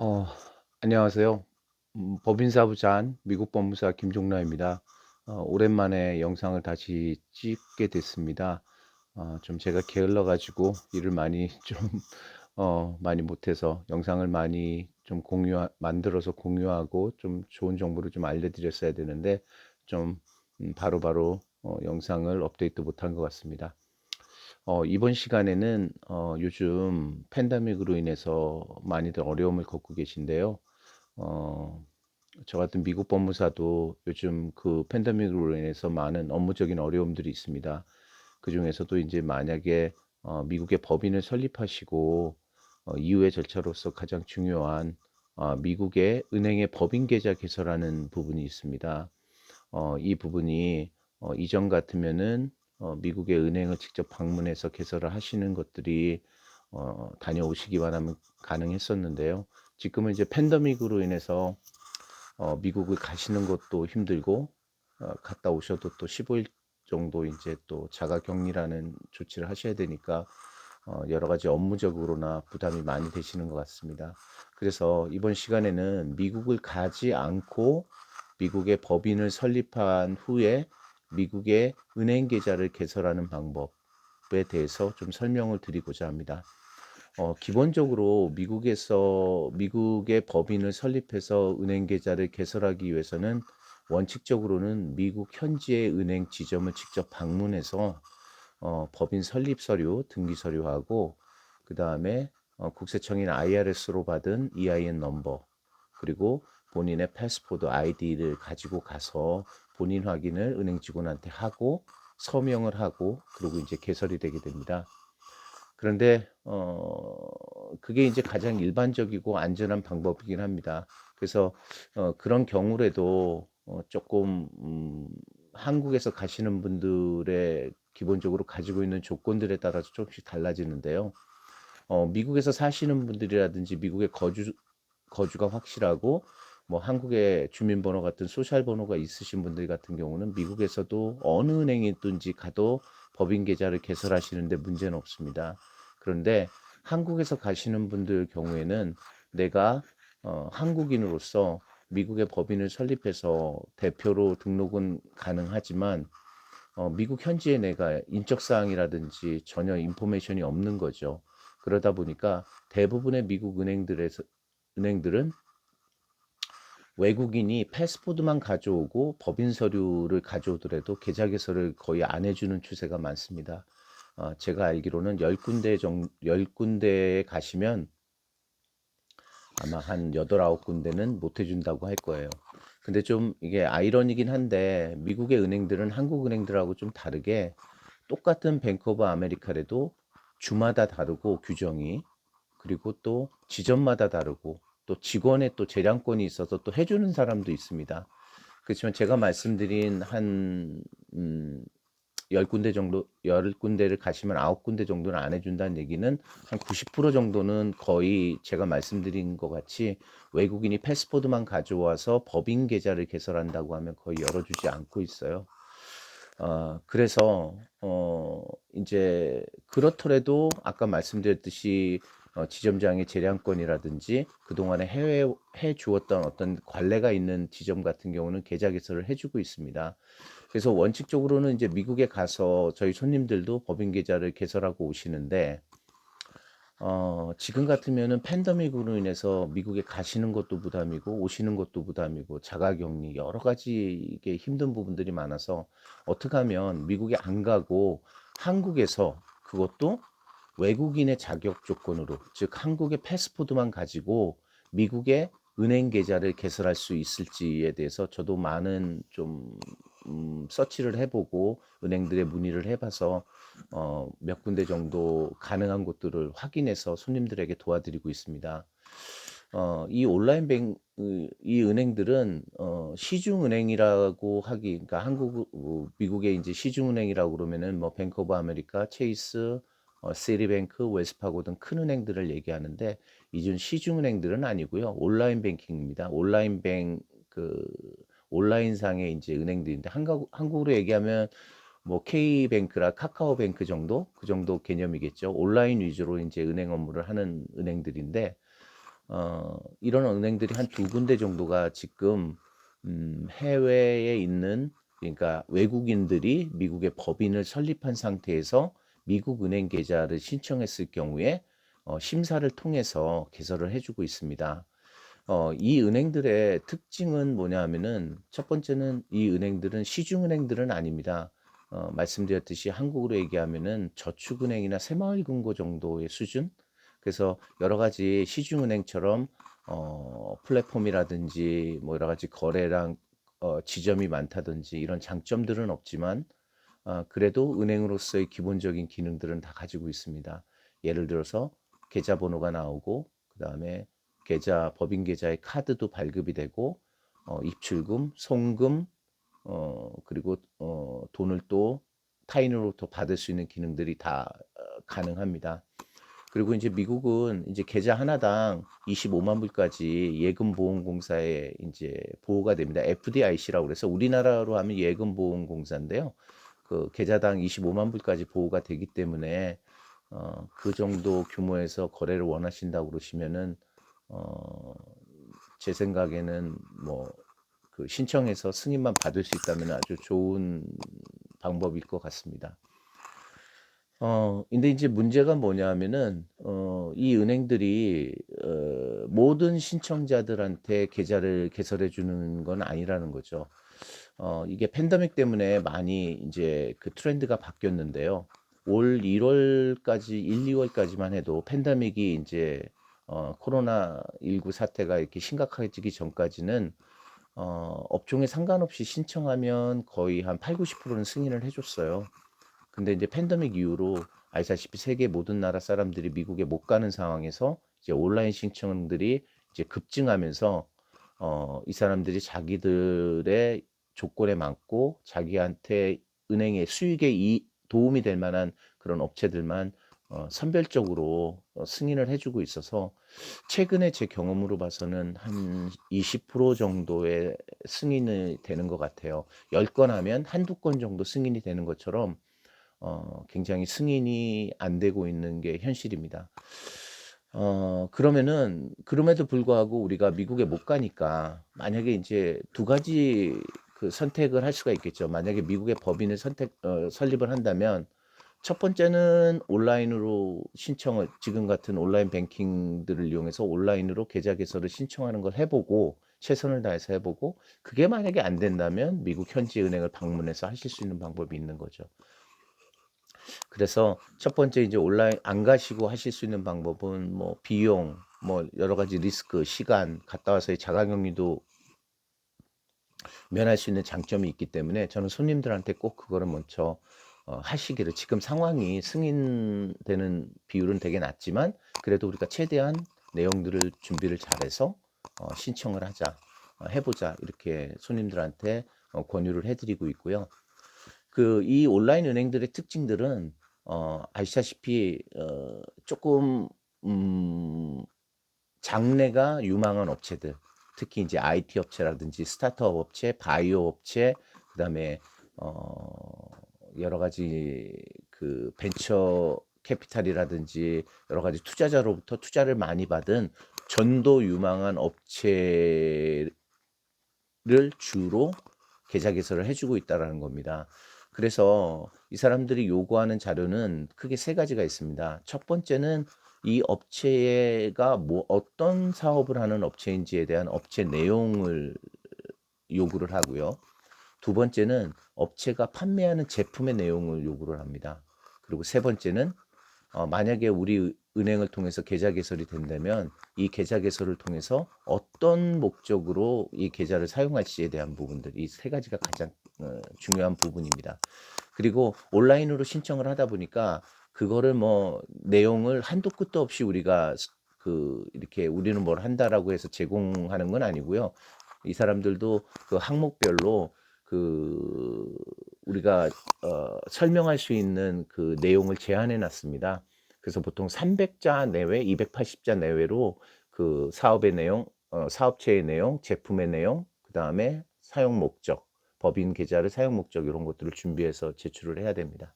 어 안녕하세요. 법인사부장 미국 법무사 김종라입니다. 오랜만에 영상을 다시 찍게 됐습니다. 좀 제가 게을러 가지고 일을 많이 좀 많이 못해서 영상을 많이 좀 만들어서 공유하고 좀 좋은 정보를 좀 알려드렸어야 되는데 좀 바로바로 영상을 업데이트 못한 것 같습니다. 이번 시간에는 요즘 팬데믹으로 인해서 많이들 어려움을 겪고 계신데요. 어, 저 같은 미국 법무사도 요즘 그 팬데믹으로 인해서 많은 업무적인 어려움들이 있습니다. 그중에서도 이제 만약에 미국의 법인을 설립하시고 이후의 절차로서 가장 중요한 미국의 은행의 법인 계좌 개설하는 부분이 있습니다. 이 부분이 이전 같으면은 미국의 은행을 직접 방문해서 개설을 하시는 것들이 다녀오시기만 하면 가능했었는데요. 지금은 이제 팬데믹으로 인해서 미국을 가시는 것도 힘들고 갔다 오셔도 또 15일 정도 이제 또 자가 격리라는 조치를 하셔야 되니까 여러 가지 업무적으로나 부담이 많이 되시는 것 같습니다. 그래서 이번 시간에는 미국을 가지 않고 미국의 법인을 설립한 후에 미국의 은행 계좌를 개설하는 방법에 대해서 좀 설명을 드리고자 합니다. 기본적으로 미국의 법인을 설립해서 은행 계좌를 개설하기 위해서는 원칙적으로는 미국 현지의 은행 지점을 직접 방문해서 법인 설립 서류, 등기 서류하고 그 다음에 국세청인 IRS로 받은 EIN 넘버 그리고 본인의 패스포드 ID를 가지고 가서 본인 확인을 은행 직원한테 하고 서명을 하고 그리고 이제 개설이 되게 됩니다. 그런데 그게 이제 가장 일반적이고 안전한 방법이긴 합니다. 그래서 그런 경우라도 조금 한국에서 가시는 분들의 기본적으로 가지고 있는 조건들에 따라서 조금씩 달라지는데요. 미국에서 사시는 분들이라든지 미국의 거주가 확실하고 뭐 한국의 주민번호 같은 소셜 번호가 있으신 분들 같은 경우는 미국에서도 어느 은행에 있든지 가도 법인 계좌를 개설하시는데 문제는 없습니다. 그런데 한국에서 가시는 분들 경우에는 내가 한국인으로서 미국의 법인을 설립해서 대표로 등록은 가능하지만 미국 현지에 내가 인적 사항이라든지 전혀 인포메이션이 없는 거죠. 그러다 보니까 대부분의 미국 은행들은 외국인이 패스포드만 가져오고 법인 서류를 가져오더라도 계좌 개설을 거의 안 해주는 추세가 많습니다. 제가 알기로는 10군데에 가시면 아마 한 8, 9군데는 못 해준다고 할 거예요. 근데 좀 이게 아이러니긴 한데 미국의 은행들은 한국 은행들하고 좀 다르게 똑같은 뱅크 오브 아메리카래도 주마다 다르고 규정이 그리고 또 지점마다 다르고 또 직원의 또 재량권이 있어서 또 해주는 사람도 있습니다. 그렇지만 제가 말씀드린 한 10군데 정도 10군데를 가시면 9군데 정도는 안 해준다는 얘기는 한 90% 정도는 거의 제가 말씀드린 것 같이 외국인이 패스포드만 가져와서 법인 계좌를 개설한다고 하면 거의 열어주지 않고 있어요. 그래서 이제 그렇더라도 아까 말씀드렸듯이 지점장의 재량권이라든지 그동안에 해 주었던 어떤 관례가 있는 지점 같은 경우는 계좌 개설을 해주고 있습니다. 그래서 원칙적으로는 이제 미국에 가서 저희 손님들도 법인 계좌를 개설하고 오시는데 지금 같으면은 팬데믹으로 인해서 미국에 가시는 것도 부담이고 오시는 것도 부담이고 자가격리 여러 가지 이게 힘든 부분들이 많아서 어떻게 하면 미국에 안 가고 한국에서 그것도 외국인의 자격 조건으로 즉 한국의 패스포드만 가지고 미국의 은행 계좌를 개설할 수 있을지에 대해서 저도 많은 좀 서치를 해보고 은행들의 문의를 해봐서 몇 군데 정도 가능한 곳들을 확인해서 손님들에게 도와드리고 있습니다. 이 은행들은 시중은행이라고 그러니까 미국의 이제 시중은행이라고 그러면은 뭐 뱅크 오브 아메리카, 체이스, 시리뱅크, 웰스파고 등 큰 은행들을 얘기하는데 이중 시중은행들은 아니고요. 온라인 뱅킹입니다. 그 온라인상의 이제 은행들인데 한국으로 얘기하면 뭐 K뱅크라 카카오뱅크 정도 그 정도 개념이겠죠. 온라인 위주로 이제 은행 업무를 하는 은행들인데 이런 은행들이 한 두 군데 정도가 지금 해외에 있는, 그러니까 외국인들이 미국의 법인을 설립한 상태에서 미국 은행 계좌를 신청했을 경우에 심사를 통해서 개설을 해주고 있습니다. 이 은행들의 특징은 뭐냐 하면은, 첫 번째는 이 은행들은 시중은행들은 아닙니다. 말씀드렸듯이 한국으로 얘기하면은 저축은행이나 새마을금고 정도의 수준? 그래서 여러 가지 시중은행처럼 플랫폼이라든지 뭐 여러 가지 거래량 지점이 많다든지 이런 장점들은 없지만, 그래도 은행으로서의 기본적인 기능들은 다 가지고 있습니다. 예를 들어서 계좌번호가 나오고, 그 다음에 법인 계좌의 카드도 발급이 되고, 입출금, 송금, 그리고 돈을 또 타인으로부터 받을 수 있는 기능들이 다 가능합니다. 그리고 이제 미국은 이제 계좌 하나당 25만 불까지 예금보험공사에 이제 보호가 됩니다. FDIC라고 그래서 우리나라로 하면 예금보험공사인데요. 그 계좌당 25만 불까지 보호가 되기 때문에 그 정도 규모에서 거래를 원하신다고 그러시면은 어, 제 생각에는 뭐 그 신청해서 승인만 받을 수 있다면 아주 좋은 방법일 것 같습니다. 근데 이제 문제가 뭐냐면은, 이 은행들이, 모든 신청자들한테 계좌를 개설해 주는 건 아니라는 거죠. 이게 팬데믹 때문에 많이 이제 그 트렌드가 바뀌었는데요. 올 1월까지, 1, 2월까지만 해도 팬데믹이 이제, 코로나19 사태가 이렇게 심각해지기 전까지는, 업종에 상관없이 신청하면 거의 한 8, 90%는 승인을 해줬어요. 근데 이제 팬데믹 이후로 아시다시피 세계 모든 나라 사람들이 미국에 못 가는 상황에서 이제 온라인 신청들이 이제 급증하면서 이 사람들이 자기들의 조건에 맞고 자기한테 은행의 수익에 도움이 될 만한 그런 업체들만 선별적으로 승인을 해주고 있어서, 최근에 제 경험으로 봐서는 한 20% 정도의 승인이 되는 것 같아요. 10건 하면 한두 건 정도 승인이 되는 것처럼 굉장히 승인이 안 되고 있는 게 현실입니다. 그러면은 그럼에도 불구하고 우리가 미국에 못 가니까, 만약에 이제 두 가지 그 선택을 할 수가 있겠죠. 만약에 미국의 법인을 설립을 한다면, 첫 번째는 온라인으로 신청을, 지금 같은 온라인 뱅킹들을 이용해서 온라인으로 계좌 개설을 신청하는 걸 해보고, 최선을 다해서 해보고, 그게 만약에 안 된다면 미국 현지 은행을 방문해서 하실 수 있는 방법이 있는 거죠. 그래서 첫 번째 이제 온라인 안 가시고 하실 수 있는 방법은 뭐 비용, 뭐 여러 가지 리스크, 시간, 갔다 와서의 자가격리도 면할 수 있는 장점이 있기 때문에, 저는 손님들한테 꼭 그거를 먼저 하시기를, 지금 상황이 승인되는 비율은 되게 낮지만 그래도 우리가 최대한 내용들을 준비를 잘해서 신청을 하자, 해보자, 이렇게 손님들한테 권유를 해드리고 있고요. 이 온라인 은행들의 특징들은 아시다시피 조금 장래가 유망한 업체들, 특히 이제 IT 업체라든지 스타트업 업체, 바이오 업체, 그다음에 여러 가지 그 벤처 캐피탈이라든지 여러 가지 투자자로부터 투자를 많이 받은 전도 유망한 업체를 주로 계좌 개설을 해주고 있다라는 겁니다. 그래서 이 사람들이 요구하는 자료는 크게 세 가지가 있습니다. 첫 번째는 이 업체가 뭐 어떤 사업을 하는 업체인지에 대한 업체 내용을 요구를 하고요. 두 번째는 업체가 판매하는 제품의 내용을 요구를 합니다. 그리고 세 번째는 만약에 우리 은행을 통해서 계좌 개설이 된다면 이 계좌 개설을 통해서 어떤 목적으로 이 계좌를 사용할지에 대한 부분들, 이 세 가지가 가장 중요한 부분입니다. 그리고 온라인으로 신청을 하다 보니까 그거를 뭐 내용을 한도 끝도 없이 우리가 이렇게 우리는 뭘 한다라고 해서 제공하는 건 아니고요. 이 사람들도 그 항목별로 우리가 설명할 수 있는 그 내용을 제한해 놨습니다. 그래서 보통 300자 내외, 280자 내외로 그 사업의 내용, 사업체의 내용, 제품의 내용, 그 다음에 사용 목적, 법인 계좌를 사용 목적, 이런 것들을 준비해서 제출을 해야 됩니다.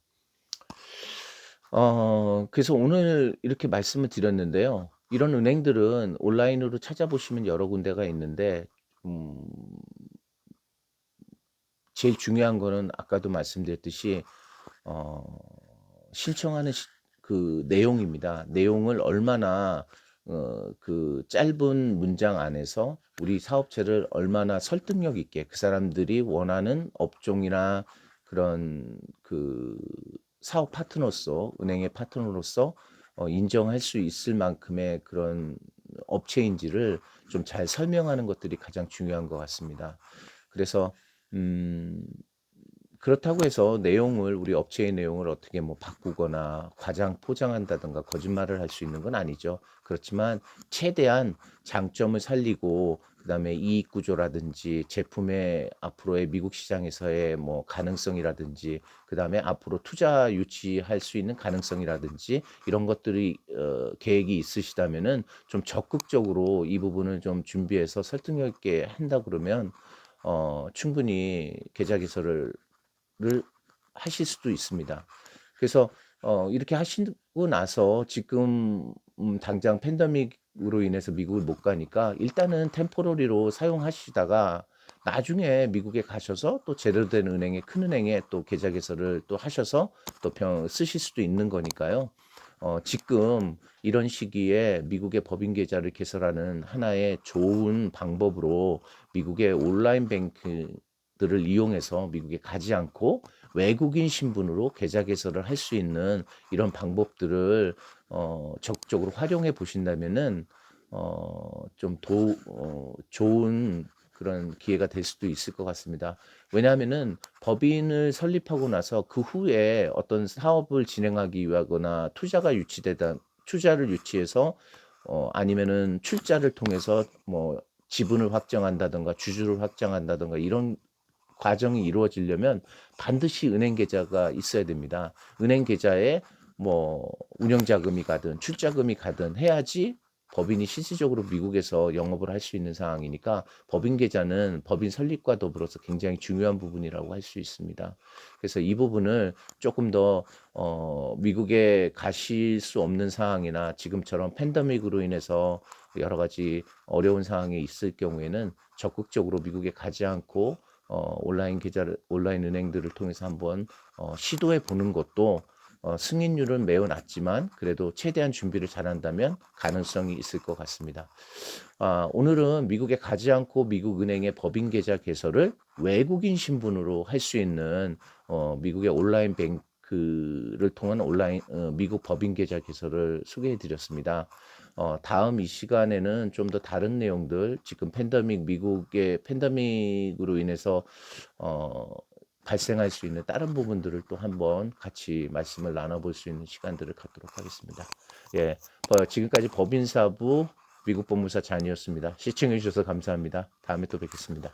그래서 오늘 이렇게 말씀을 드렸는데요. 이런 은행들은 온라인으로 찾아보시면 여러 군데가 있는데 음 제일 중요한 거는 아까도 말씀드렸듯이 어 신청하는 그 내용입니다. 내용을 얼마나 그 짧은 문장 안에서 우리 사업체를 얼마나 설득력 있게 그 사람들이 원하는 업종이나 그런 그 사업 파트너로서 은행의 파트너로서 인정할 수 있을 만큼의 그런 업체인지를 좀 잘 설명하는 것들이 가장 중요한 것 같습니다. 그래서 음 그렇다고 해서 내용을 우리 업체의 내용을 어떻게 뭐 바꾸거나 과장 포장한다든가 거짓말을 할 수 있는 건 아니죠. 그렇지만 최대한 장점을 살리고 그다음에 이익 구조라든지 제품의 앞으로의 미국 시장에서의 뭐 가능성이라든지 그다음에 앞으로 투자 유치할 수 있는 가능성이라든지 이런 것들이 계획이 있으시다면은 좀 적극적으로 이 부분을 좀 준비해서 설득력 있게 한다 그러면 충분히 계좌 개설을 하실 수도 있습니다. 그래서 이렇게 하시고 나서 지금 당장 팬데믹으로 인해서 미국을 못 가니까 일단은 템포러리로 사용하시다가 나중에 미국에 가셔서 또 제대로 된 은행에 큰 은행에 또 계좌 개설을 또 하셔서 또 쓰실 수도 있는 거니까요. 지금 이런 시기에 미국의 법인 계좌를 개설하는 하나의 좋은 방법으로 미국의 온라인 뱅크들을 이용해서 미국에 가지 않고 외국인 신분으로 계좌 개설을 할 수 있는 이런 방법들을 적극적으로 활용해 보신다면은 좋은 그런 기회가 될 수도 있을 것 같습니다. 왜냐하면은 법인을 설립하고 나서 그 후에 어떤 사업을 진행하기 위하거나 투자를 유치해서 아니면은 출자를 통해서 뭐 지분을 확정한다든가 주주를 확정한다든가 이런 과정이 이루어지려면 반드시 은행 계좌가 있어야 됩니다. 은행 계좌에 뭐 운영자금이 가든 출자금이 가든 해야지 법인이 실질적으로 미국에서 영업을 할 수 있는 상황이니까 법인 계좌는 법인 설립과 더불어서 굉장히 중요한 부분이라고 할 수 있습니다. 그래서 이 부분을 조금 더 미국에 가실 수 없는 상황이나 지금처럼 팬데믹으로 인해서 여러 가지 어려운 상황에 있을 경우에는 적극적으로 미국에 가지 않고 온라인 은행들을 통해서 한번 시도해 보는 것도 승인율은 매우 낮지만 그래도 최대한 준비를 잘한다면 가능성이 있을 것 같습니다. 오늘은 미국에 가지 않고 미국 은행의 법인 계좌 개설을 외국인 신분으로 할 수 있는 미국의 온라인 뱅크를 통한 미국 법인 계좌 개설을 소개해 드렸습니다. 다음 이 시간에는 좀 더 다른 내용들, 지금 미국의 팬데믹으로 인해서 어, 발생할 수 있는 다른 부분들을 또 한번 같이 말씀을 나눠볼 수 있는 시간들을 갖도록 하겠습니다. 예, 지금까지 법인사부 미국 법무사 잔이었습니다. 시청해 주셔서 감사합니다. 다음에 또 뵙겠습니다.